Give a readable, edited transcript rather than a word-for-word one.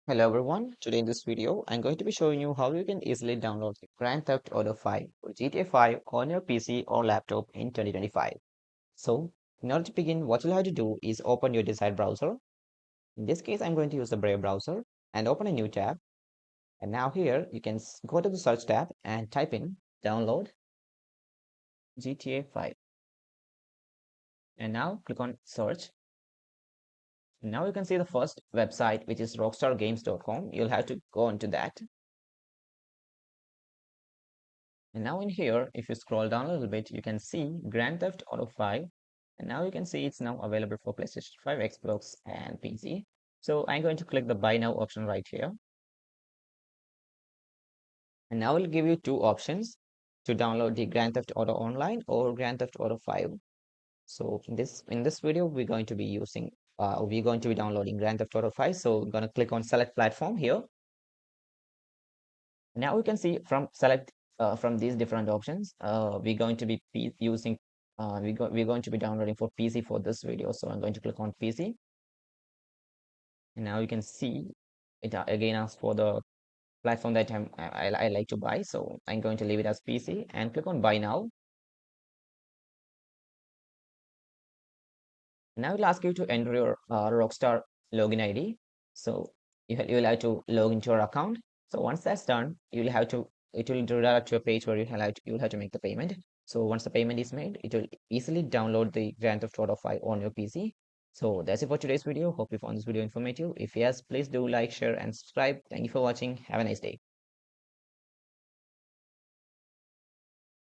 Hello everyone, today in this video I'm going to be showing you how you can easily download the Grand Theft Auto 5 or GTA 5 on your PC or laptop in 2025. So, in order to begin, what you'll have to do is open your desired browser. In this case, I'm going to use the Brave browser and open a new tab. And now here you can go to the search tab and type in download GTA 5. And now click on search. Now you can see the first website, which is rockstargames.com. You'll have to go into that. And now in here, if you scroll down a little bit, you can see Grand Theft Auto 5. And now you can see it's now available for PlayStation 5, Xbox, and PC. So I'm going to click the Buy Now option right here. And now it'll give you two options to download the Grand Theft Auto Online or Grand Theft Auto 5. So in this video, we're going to be downloading Grand Theft Auto 5. So I'm going to click on Select Platform here. Now you can see from these different options, we're going to be using we're going to be downloading for PC for this video. So I'm going to click on PC, and now you can see it again asks for the platform that I like to buy. So I'm going to leave it as PC and click on Buy Now. Now it'll ask you to enter your Rockstar login ID. So you'll have to log into your account. So once that's done, it will redirect to a page where you'll have to make the payment. So once the payment is made, it will easily download the Grand Theft Auto 5 on your PC. So that's it for today's video. Hope you found this video informative. If yes, please do like, share, and subscribe. Thank you for watching. Have a nice day.